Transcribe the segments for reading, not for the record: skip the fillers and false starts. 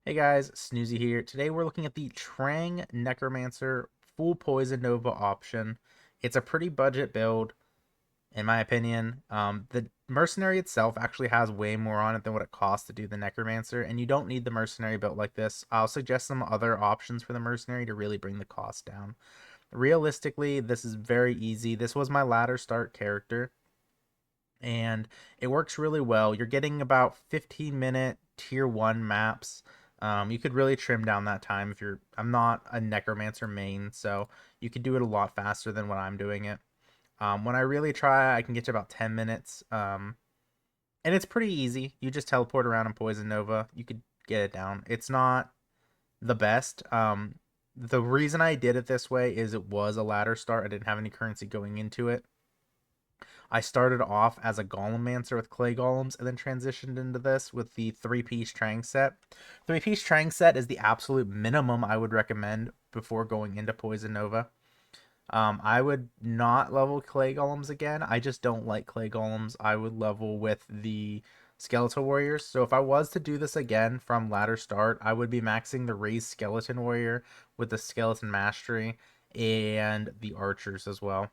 Hey guys, Snoozy here. Today we're looking at the Trang Necromancer full Poison Nova option. It's a pretty budget build, in my opinion. The Mercenary itself actually has way more on it than what it costs to do the Necromancer, and you don't need the Mercenary built like this. I'll suggest some other options for the Mercenary to really bring the cost down. Realistically, this is very easy. This was my ladder start character, and it works really well. You're getting about 15-minute tier 1 maps. You could really trim down that time if you're. I'm not a Necromancer main, so you could do it a lot faster than what I'm doing it. When I really try, I can get to about 10 minutes. And it's pretty easy. You just teleport around and Poison Nova. You could get it down. It's not the best. The reason I did it this way is it was a ladder start. I didn't have any currency going into it. I started off as a Golemmancer with clay golems and then transitioned into this with the three-piece Trang set. Three-piece Trang set is the absolute minimum I would recommend before going into Poison Nova. I would not level clay golems again. I just don't like clay golems. I would level with the skeletal warriors. So if I was to do this again from ladder start, I would be maxing the raised skeleton warrior with the skeleton mastery and the archers as well.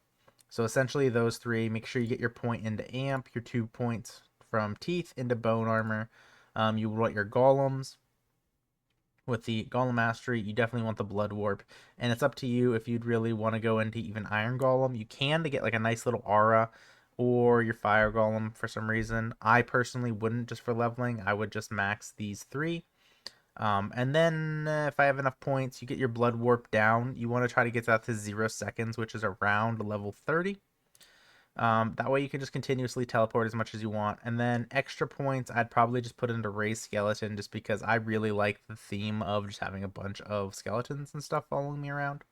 So essentially those three, make sure you get your point into amp, your 2 points from teeth into bone armor. You want your golems. With the golem mastery, you definitely want the blood warp, and it's up to you if you'd really want to go into even iron golem. You can to get like a nice little aura, or your fire golem for some reason. I personally wouldn't, just for leveling. I would just max these three. And then if I have enough points, you get your blood warp down. You want to try to get that to 0 seconds, which is around level 30. That way you can just continuously teleport as much as you want. And then extra points, I'd probably just put into raised skeleton, just because I really like the theme of just having a bunch of skeletons and stuff following me around.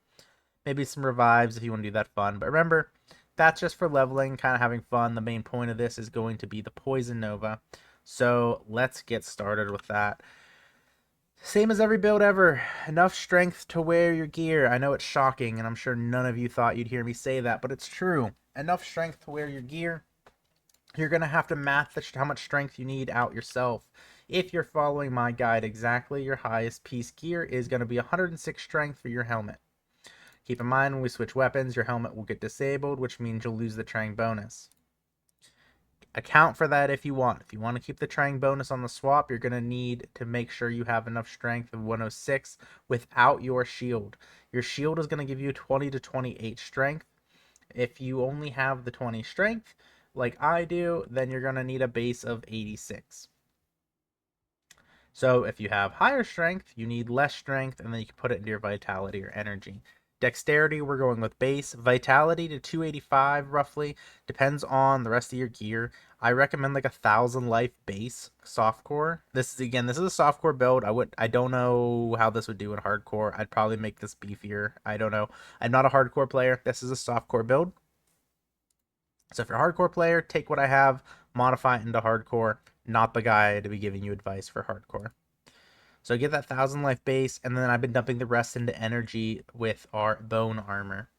Maybe some revives if you want to do that fun. But remember, that's just for leveling, kind of having fun. The main point of this is going to be the Poison Nova. So let's get started with that. Same as every build ever. Enough strength to wear your gear. I know it's shocking, and I'm sure none of you thought you'd hear me say that, but it's true. Enough strength to wear your gear. You're going to have to math how much strength you need out yourself. If you're following my guide exactly, your highest piece gear is going to be 106 strength for your helmet. Keep in mind, when we switch weapons, your helmet will get disabled, which means you'll lose the Trang bonus. Account for that if you want. If you want to keep the Trang bonus on the swap, you're going to need to make sure you have enough strength of 106 without your shield. Your shield is going to give you 20 to 28 strength. If you only have the 20 strength, like I do, then you're going to need a base of 86. So if you have higher strength, you need less strength, and then you can put it into your vitality or energy. Dexterity, we're going with base. Vitality to 285 roughly. Depends on the rest of your gear. I recommend like 1,000 life base softcore. This is a softcore build. I don't know how this would do in hardcore. I'd probably make this beefier. I don't know. I'm not a hardcore player. This is a softcore build. So if you're a hardcore player, take what I have, modify it into hardcore. Not the guy to be giving you advice for hardcore. So get that 1,000 life base, and then I've been dumping the rest into energy with our bone armor.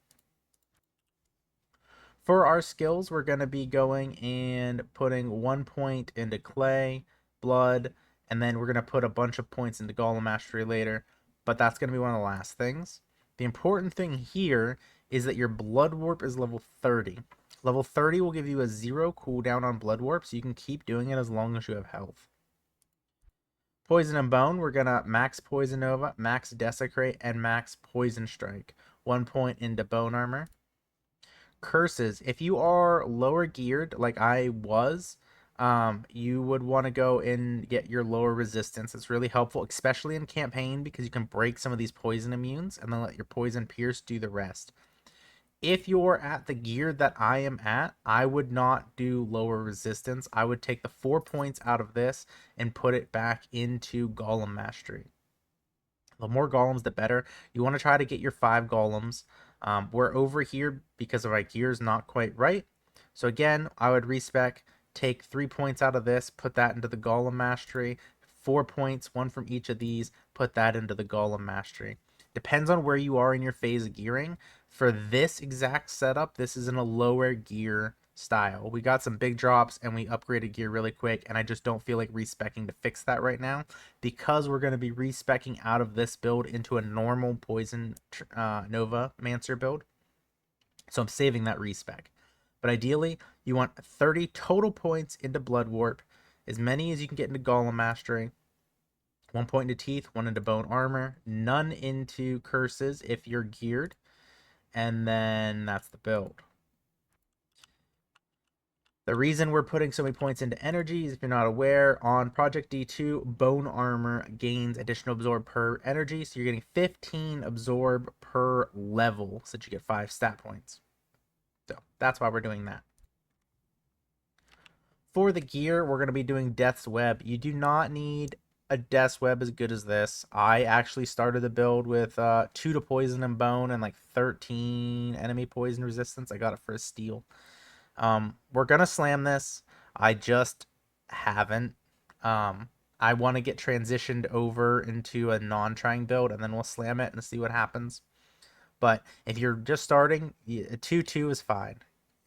For our skills, we're going to be going and putting 1 point into clay, blood, and then we're going to put a bunch of points into golem mastery later, but that's going to be one of the last things. The important thing here is that your blood warp is level 30. Level 30 will give you a 0 cooldown on blood warp, so you can keep doing it as long as you have health. Poison and Bone, we're going to max Poison Nova, max Desecrate, and max Poison Strike. 1 point into Bone Armor. Curses, if you are lower geared like I was, you would want to go and get your lower resistance. It's really helpful, especially in campaign, because you can break some of these poison immunes and then let your Poison Pierce do the rest. If you're at the gear that I am at, I would not do lower resistance. I would take the 4 points out of this and put it back into Golem Mastery. The more golems, the better. You want to try to get your 5 golems. We're over here because of my gear's not quite right. So again, I would respec, take 3 points out of this, put that into the Golem Mastery. 4 points, 1 from each of these, put that into the Golem Mastery. Depends on where you are in your phase of gearing. For this exact setup, this is in a lower gear style. We got some big drops and we upgraded gear really quick, and I just don't feel like respecking to fix that right now because we're going to be respecking out of this build into a normal poison Nova Mancer build. So I'm saving that respec. But ideally, you want 30 total points into Blood Warp, as many as you can get into Golem Mastery, 1 point into Teeth, 1 into Bone Armor, none into Curses if you're geared, and then that's the build. The reason we're putting so many points into energy is, if you're not aware, on Project D2, Bone Armor gains additional absorb per energy, so you're getting 15 absorb per level, so that you get 5 stat points. So that's why we're doing that. For the gear, we're going to be doing Death's Web. You do not need a Death's Web as good as this. I actually started the build with 2 to poison and bone and like 13 enemy poison resistance. I got it for a steal. We're gonna slam this. I just haven't. I want to get transitioned over into a non-trying build, and then we'll slam it and see what happens. But if you're just starting, a 2-2 is fine.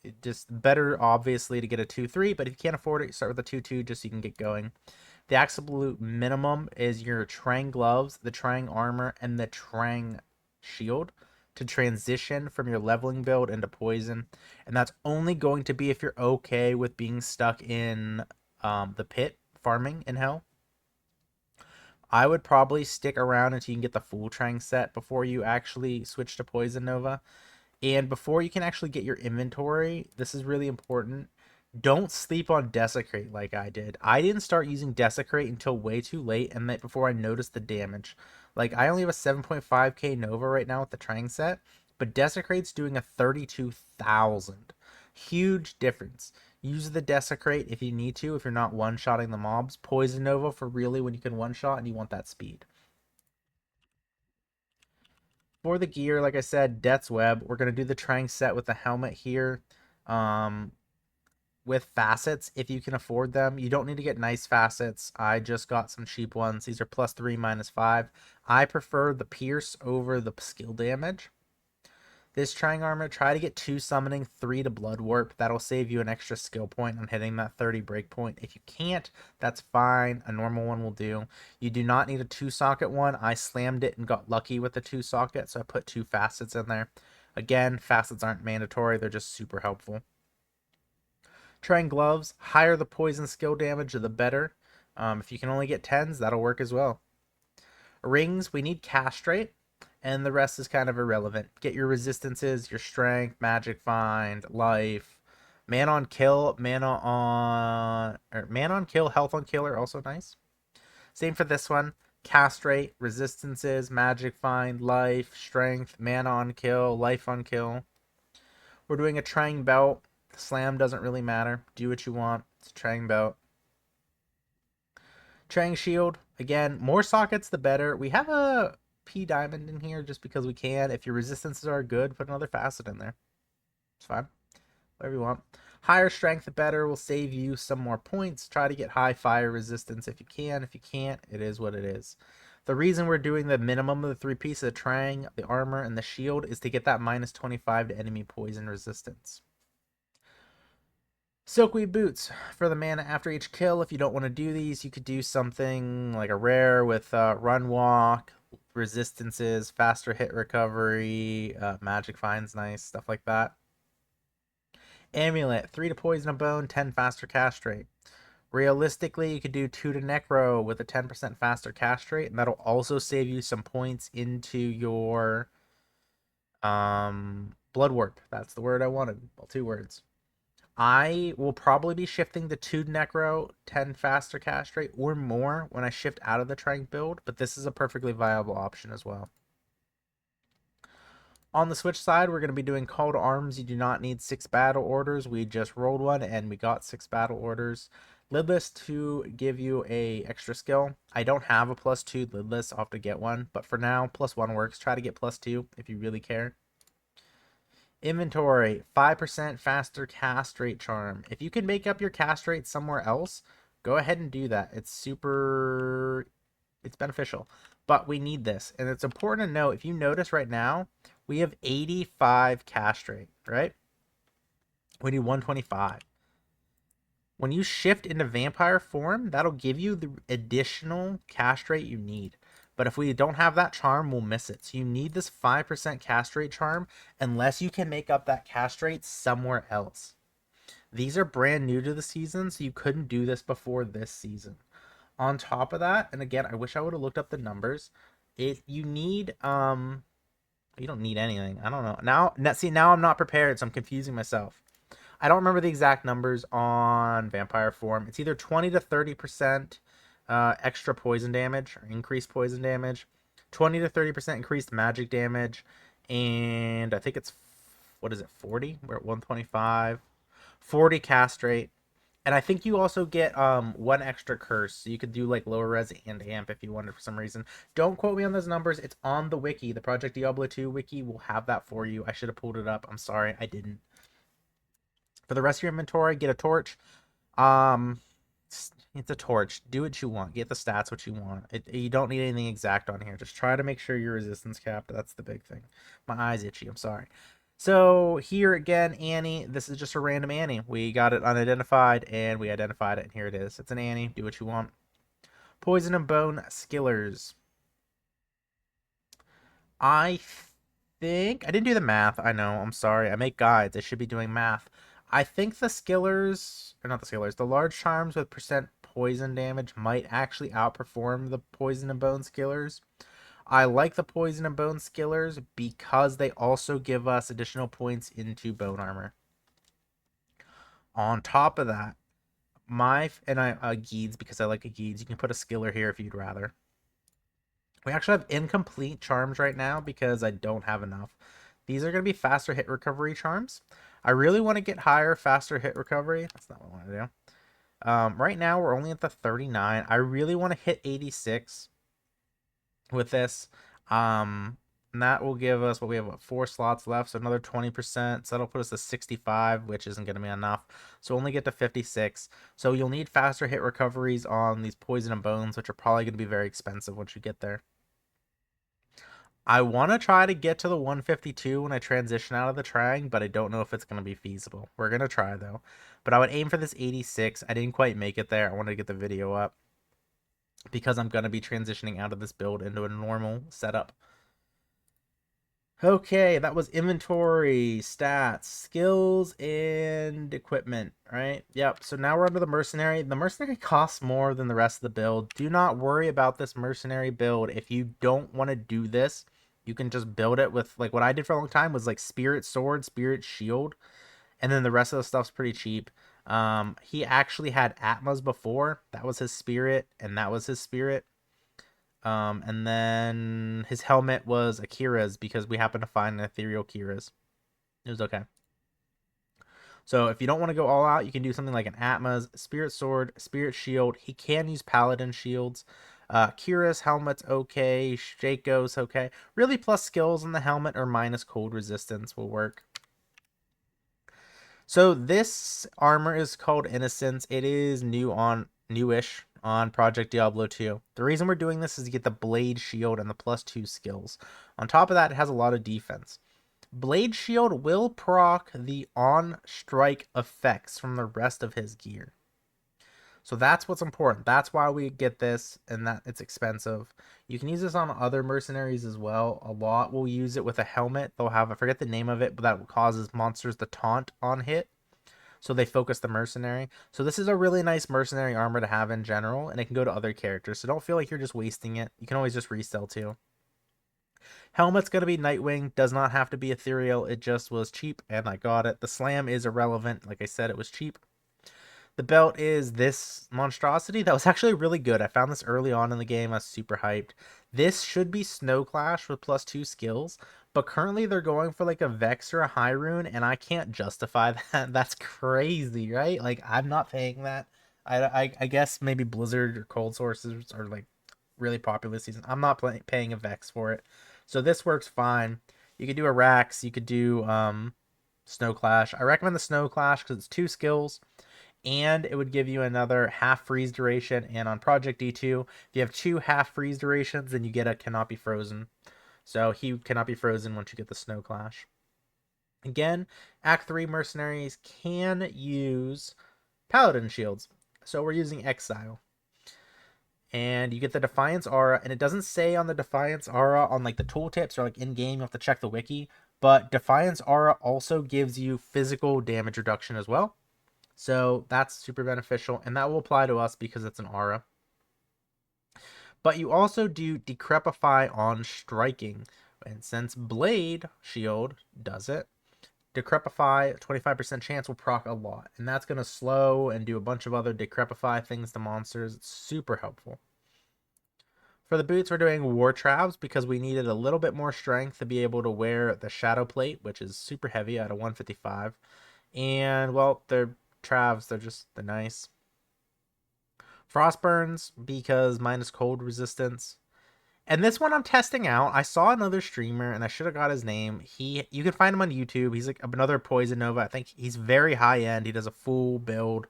It just better, obviously, to get a 2-3, but if you can't afford it, you start with a 2-2 just so you can get going. The absolute minimum is your Trang gloves, the Trang armor, and the Trang shield to transition from your leveling build into poison. And that's only going to be if you're okay with being stuck in the pit farming in hell. I would probably stick around until you can get the full Trang set before you actually switch to Poison Nova. And before you can actually get your inventory, this is really important. Don't sleep on Desecrate like I did. I didn't start using Desecrate until way too late, and that before I noticed the damage. Like, I only have a 7.5k Nova right now with the Trang set, but Desecrate's doing a 32,000. Huge difference. Use the Desecrate if you need to, if you're not one-shotting the mobs. Poison Nova for really when you can one-shot and you want that speed. For the gear, like I said, Death's Web. We're going to do the Trang set with the helmet here. With facets, if you can afford them. You don't need to get nice facets. I just got some cheap ones. These are +3, -5. I prefer the pierce over the skill damage. This Trang armor, try to get 2 summoning, 3 to blood warp. That'll save you an extra skill point on hitting that 30 break point. If you can't, that's fine. A normal one will do. You do not need a 2-socket one. I slammed it and got lucky with the 2-socket, so I put 2 facets in there. Again, facets aren't mandatory. They're just super helpful. Trang gloves, higher the poison skill damage, the better. If you can only get 10s, that'll work as well. Rings, we need castrate, and the rest is kind of irrelevant. Get your resistances, your strength, magic find, life, man on kill, mana on kill, health on kill are also nice. Same for this one. Castrate, resistances, magic find, life, strength, mana on kill, life on kill. We're doing a Trang belt. Slam doesn't really matter. Do what you want. It's a Trang belt. Trang shield. Again, more sockets the better. We have a P diamond in here just because we can. If your resistances are good, put another facet in there. It's fine. Whatever you want. Higher strength the better. Will save you some more points. Try to get high fire resistance if you can. If you can't, it is what it is. The reason we're doing the minimum of the 3 pieces of Trang, the armor, and the shield is to get that -25 to enemy poison resistance. Silkweed Boots for the mana after each kill. If you don't want to do these, you could do something like a rare with Run Walk, resistances, faster hit recovery, magic finds nice, stuff like that. Amulet, 3 to poison a bone, 10 faster cast rate. Realistically, you could do 2 to Necro with a 10% faster cast rate, and that'll also save you some points into your Blood Warp. That's the word I wanted. Well, 2 words. I will probably be shifting to 2 Necro, 10 faster cast rate, or more when I shift out of the Trang build, but this is a perfectly viable option as well. On the Switch side, we're going to be doing Call to Arms. You do not need 6 battle orders. We just rolled one, and we got 6 battle orders. Lidless to give you a extra skill. I don't have a +2 Lidless. I'll have to get one, but for now, +1 works. Try to get +2 if you really care. Inventory, 5% faster cast rate charm. If you can make up your cast rate somewhere else, go ahead and do that. It's beneficial. But we need this. And it's important to note, if you notice right now, we have 85 cast rate, right? We need 125. When you shift into vampire form, that'll give you the additional cast rate you need. But if we don't have that charm, we'll miss it. So you need this 5% cast rate charm unless you can make up that cast rate somewhere else. These are brand new to the season, so you couldn't do this before this season. On top of that, and again, I wish I would have looked up the numbers. You need you don't need anything. I don't know. Now I'm not prepared, so I'm confusing myself. I don't remember the exact numbers on vampire form. It's either 20 to 30% extra poison damage or increased poison damage, 20 to 30% increased magic damage, and I think it's, what is it, 40? We're at 125. 40 cast rate. And I think you also get one extra curse. So you could do like lower res and amp if you wanted for some reason. Don't quote me on those numbers. It's on the wiki. The Project Diablo 2 wiki will have that for you. I should have pulled it up. I'm sorry, I didn't. For the rest of your inventory, get a torch. Um, it's a torch. Do what you want. Get the stats what you want. You don't need anything exact on here. Just try to make sure your resistance capped. That's the big thing. My eye's itchy. I'm sorry. So here again, Annie. This is just a random Annie. We got it unidentified, and we identified it, and here it is. It's an Annie. Do what you want. Poison and Bone Skillers. I think I didn't do the math. I know. I'm sorry. I make guides. I should be doing math. I think the skillers, or not the skillers, the large charms with percent poison damage might actually outperform the poison and bone skillers. I like the poison and bone skillers because they also give us additional points into bone armor. On top of that, Geeds, because I like a Geeds. You can put a skiller here if you'd rather. We actually have incomplete charms right now because I don't have enough. These are going to be faster hit recovery charms. I really want to get higher, faster hit recovery. That's not what I want to do. Right now, we're only at the 39. I really want to hit 86 with this. And that will give us, we have 4 slots left, so another 20%. So that'll put us to 65, which isn't going to be enough. So only get to 56. So you'll need faster hit recoveries on these poison and bones, which are probably going to be very expensive once you get there. I want to try to get to the 152 when I transition out of the Trang, but I don't know if it's going to be feasible. We're going to try, though. But I would aim for this 86. I didn't quite make it there. I wanted to get the video up because I'm going to be transitioning out of this build into a normal setup. Okay, that was inventory, stats, skills, and equipment, right? Yep, so now we're under the mercenary. The mercenary costs more than the rest of the build. Do not worry about this mercenary build. If you don't want to do this, you can just build it with, like, what I did for a long time was, like, Spirit Sword, Spirit Shield, and then the rest of the stuff's pretty cheap. He actually had Atmas before. That was his Spirit, and that was his Spirit. And then his helmet was Akira's because we happened to find an ethereal Kira's. It was okay. So if you don't want to go all out, you can do something like an Atma's, Spirit Sword, Spirit Shield. He can use Paladin Shields. Kira's helmet's okay. Shaco's okay. Really, plus skills in the helmet or minus cold resistance will work. So this armor is called Innocence. It is newish on Project Diablo 2. The reason we're doing this is to get the Blade Shield and the +2 skills. On top of that, it has a lot of defense. Blade Shield will proc the on-strike effects from the rest of his gear. So that's what's important. That's why we get this, and that it's expensive. You can use this on other mercenaries as well. A lot will use it with a helmet. They'll have, I forget the name of it, but that causes monsters to taunt on hit. So they focus the mercenary. So this is a really nice mercenary armor to have in general, and it can go to other characters. So don't feel like you're just wasting it. You can always just resell too. Helmet's going to be Nightwing. Does not have to be ethereal. It just was cheap, and I got it. The slam is irrelevant. Like I said, it was cheap. The belt is this monstrosity that was actually really good. I found this early on in the game. I was super hyped. This should be Snow Clash with +2 skills, but currently they're going for like a Vex or a High Rune, and I can't justify that. That's crazy, right? Like, I'm not paying that. I guess maybe Blizzard or Cold Sources are like really popular this season. I'm not paying a Vex for it. So this works fine. You could do a Rax. You could do Snow Clash. I recommend the Snow Clash because it's 2 skills. And it would give you another half freeze duration. And on Project D2, if you have 2 half freeze durations, then you get a cannot be frozen. So he cannot be frozen once you get the Snow Clash. Again, Act 3 mercenaries can use paladin shields. So we're using Exile. And you get the Defiance aura, and it doesn't say on the Defiance aura on like the tooltips or like in game, you have to check the wiki, but Defiance aura also gives you physical damage reduction as well. So that's super beneficial, and that will apply to us because it's an aura. But you also do Decrepify on striking, and since Blade Shield does it, Decrepify 25% chance will proc a lot, and that's going to slow and do a bunch of other Decrepify things to monsters. It's super helpful. For the boots, we're doing War Travs because we needed a little bit more strength to be able to wear the Shadow Plate, which is super heavy at a 155. And, well, they're Travs, they're nice. Frostburns because minus cold resistance. And this one I'm testing out. I saw another streamer, and I should have got his name. You can find him on YouTube. He's like another Poison Nova. I think he's very high end. He does a full build,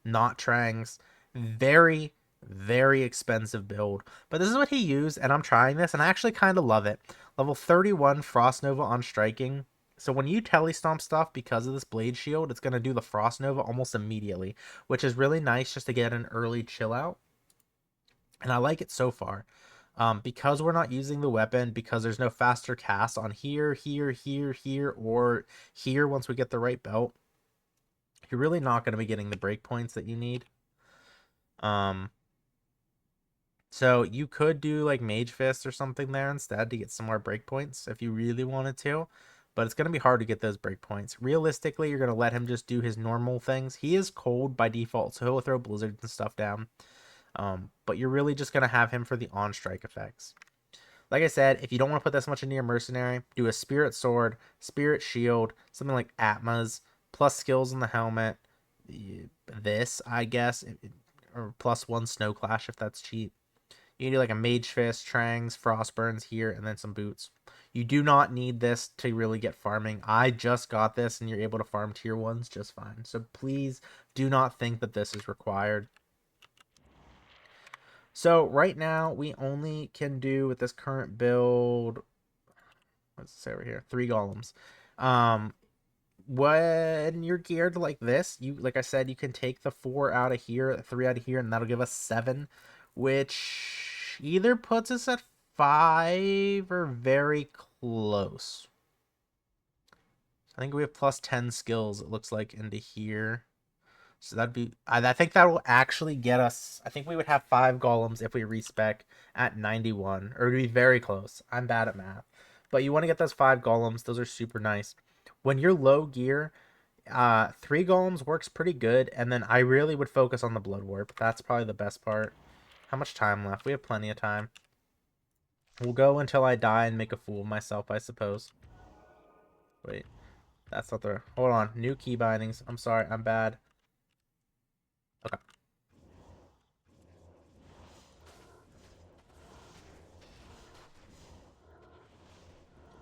not Trang's. Very, very expensive build. But this is what he used, and I'm trying this, and I actually kind of love it. Level 31 Frost Nova on striking. So when you telestomp stuff because of this blade shield, it's going to do the Frost Nova almost immediately, which is really nice just to get an early chill out. And I like it so far. Because we're not using the weapon, because there's no faster cast on here, or here once we get the right belt, you're really not going to be getting the breakpoints that you need. So you could do like Mage Fist or something there instead to get some more breakpoints if you really wanted to. But it's going to be hard to get those breakpoints. Realistically, you're going to let him just do his normal things. He is cold by default, so he'll throw blizzards and stuff down. But you're really just going to have him for the on-strike effects. Like I said, if you don't want to put this much into your mercenary, do a Spirit Sword, Spirit Shield, something like Atma's, plus skills in the helmet, this, I guess, or plus 1 Snow Clash if that's cheap. You can do like a Mage Fist, Trangs, Frostburns here, and then some boots. You do not need this to really get farming. I just got this, and you're able to farm tier 1s just fine. So please do not think that this is required. So right now, we only can do with this current build, let's say over here, 3 golems. When you're geared like this, like I said, you can take the 4 out of here, 3 out of here, and that'll give us 7, which either puts us at 5 or very close. I think we have plus 10 skills, it looks like, into here. So that'd be, I think that will actually get us, I think we would have 5 golems if we respec at 91, or it would be very close. I'm bad at math. But you want to get those 5 golems, those are super nice. When you're low gear, 3 golems works pretty good, and then I really would focus on the blood warp. That's probably the best part. How much time left? We have plenty of time. We'll go until I die and make a fool of myself, I suppose. Wait, that's not the, hold on, new key bindings. I'm sorry, I'm bad. Okay.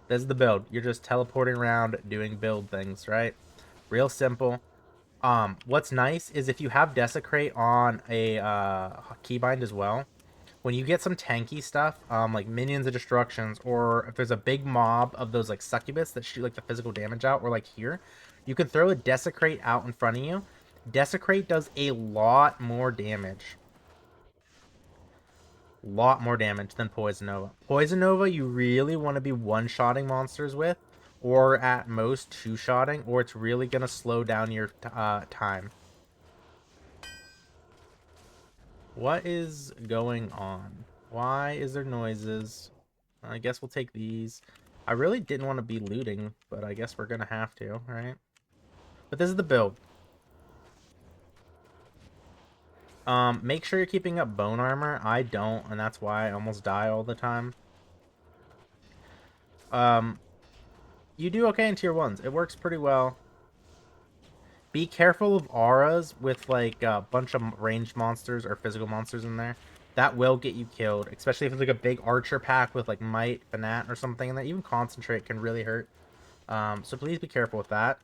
This is the build. You're just teleporting around doing build things, right? Real simple. What's nice is if you have Desecrate on a keybind as well, when you get some tanky stuff, like Minions of Destructions, or if there's a big mob of those like succubus that shoot like the physical damage out, or like here, you can throw a Desecrate out in front of you. Desecrate does a lot more damage. Lot more damage than Poison Nova. Poison Nova, you really want to be one-shotting monsters with, or at most two-shotting, or it's really going to slow down your time. What is going on? Why is there noises? I guess we'll take these. I really didn't want to be looting, but I guess we're going to have to, right? But this is the build. Make sure you're keeping up bone armor. I don't, and that's why I almost die all the time. You do okay in tier 1s. It works pretty well. Be careful of auras with like a bunch of ranged monsters or physical monsters in there. That will get you killed, especially if it's like a big archer pack with like might, fanat, or something in there. Even concentrate can really hurt. So please be careful with that.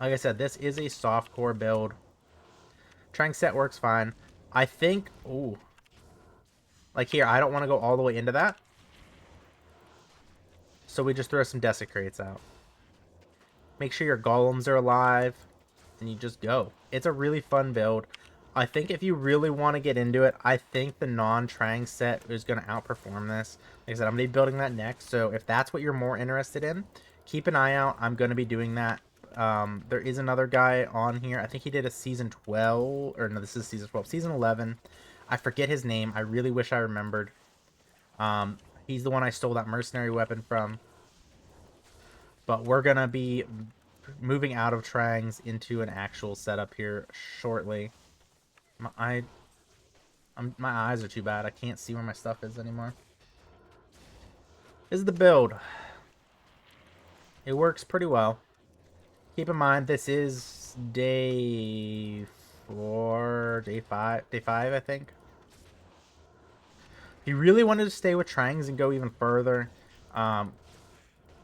Like I said, this is a soft core build. Trang set works fine. I think, ooh, like here, I don't want to go all the way into that. So we just throw some Desecrates out. Make sure your golems are alive, and you just go. It's a really fun build. I think if you really want to get into it, I think the non-Trang set is going to outperform this. Like I said, I'm going to be building that next, so if that's what you're more interested in, keep an eye out. I'm going to be doing that. There is another guy on here. I think he did a season 12, or no, this is season 12. Season 11. I forget his name. I really wish I remembered. He's the one I stole that mercenary weapon from. But we're going to be moving out of Trangs into an actual setup here shortly. My eyes are too bad. I can't see where my stuff is anymore. This is the build. It works pretty well. Keep in mind, this is day 4, day 5, I think. If you really wanted to stay with Trangs and go even further,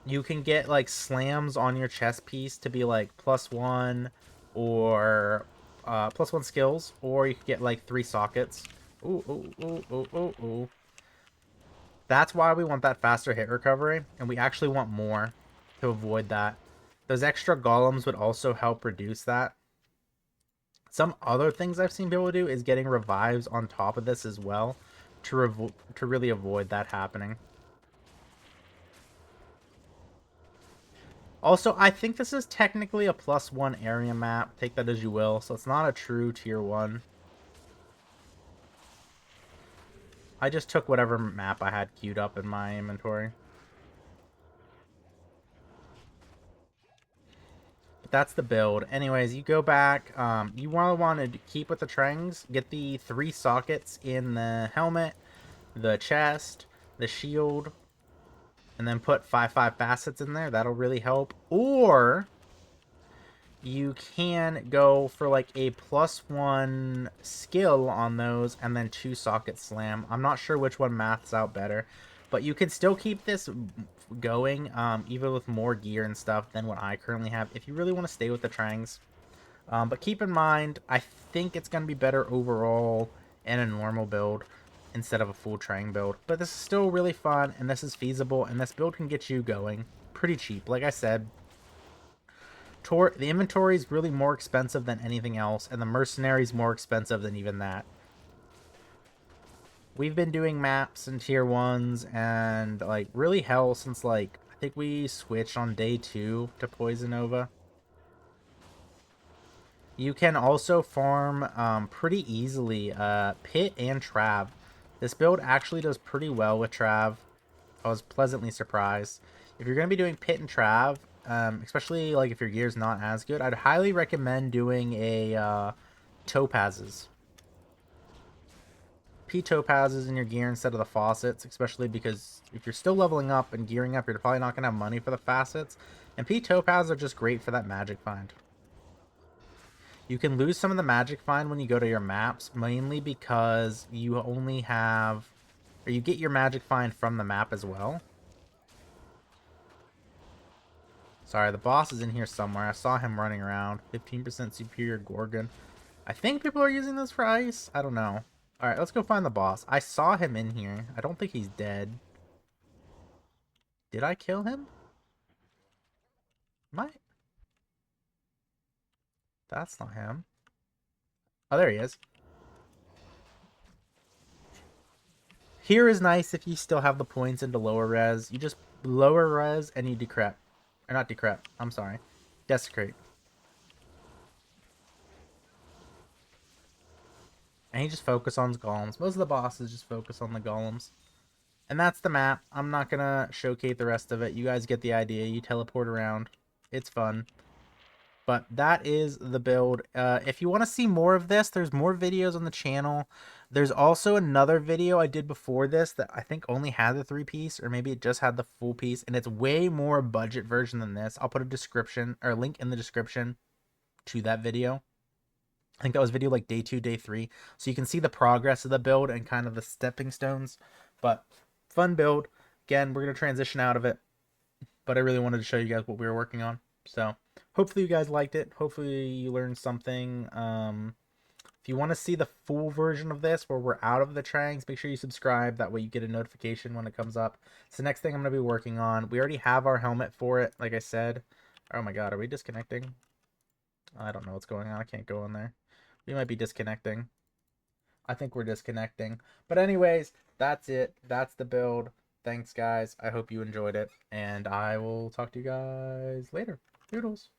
you can get like slams on your chest piece to be like +1 or +1 skills, or you could get like 3 sockets. Ooh, ooh, ooh, ooh, ooh, ooh. That's why we want that faster hit recovery, and we actually want more to avoid that. Those extra golems would also help reduce that. Some other things I've seen people do is getting revives on top of this as well to really avoid that happening. Also, I think this is technically a +1 area map. Take that as you will. So it's not a true tier 1. I just took whatever map I had queued up in my inventory. But that's the build. Anyways, you go back. You want to keep with the Trangs. Get the 3 sockets in the helmet, the chest, the shield, and then put 5/5 facets in there. That'll really help. Or you can go for like a +1 skill on those and then 2 socket slam. I'm not sure which one maths out better, but you can still keep this going even with more gear and stuff than what I currently have if you really want to stay with the Trangs. But keep in mind, I think it's going to be better overall in a normal build instead of a full Trang build. But this is still really fun, and this is feasible, and this build can get you going pretty cheap. Like I said, the inventory is really more expensive than anything else, and the mercenary is more expensive than even that. We've been doing maps and tier 1s and like really hell since like I think we switched on day 2 to Poison Nova. You can also farm pretty easily Pit and Trav. This build actually does pretty well with Trav. I was pleasantly surprised. If you're going to be doing Pit and Trav, especially like if your gear's not as good, I'd highly recommend doing a Topazes. P Topazes in your gear instead of the faucets, especially because if you're still leveling up and gearing up, you're probably not going to have money for the facets. And P Topazes are just great for that magic find. You can lose some of the magic find when you go to your maps, mainly because you only have, or you get your magic find from the map as well. Sorry, the boss is in here somewhere. I saw him running around. 15% superior Gorgon. I think people are using this for ice. I don't know. Alright, let's go find the boss. I saw him in here. I don't think he's dead. Did I kill him? Might. That's not him. Oh, there he is. Here is nice if you still have the points into lower res. You just lower res and you decrep. Or not decrep. I'm sorry. Desecrate. And you just focus on golems. Most of the bosses just focus on the golems. And that's the map. I'm not going to showcase the rest of it. You guys get the idea. You teleport around. It's fun. But that is the build. If you want to see more of this, there's more videos on the channel. There's also another video I did before this that I think only had the 3-piece, or maybe it just had the full piece, and it's way more budget version than this. I'll put a description or a link in the description to that video. I think that was video like day 2, day 3. So you can see the progress of the build and kind of the stepping stones. But fun build. Again, we're going to transition out of it. But I really wanted to show you guys what we were working on. So hopefully you guys liked it. Hopefully you learned something. If you want to see the full version of this where we're out of the Trangs, make sure you subscribe. That way you get a notification when it comes up. It's the next thing I'm going to be working on. We already have our helmet for it, like I said. Oh my god, are we disconnecting? I don't know what's going on. I can't go in there. We might be disconnecting. I think we're disconnecting. But anyways, that's it. That's the build. Thanks, guys. I hope you enjoyed it. And I will talk to you guys later. Doodles.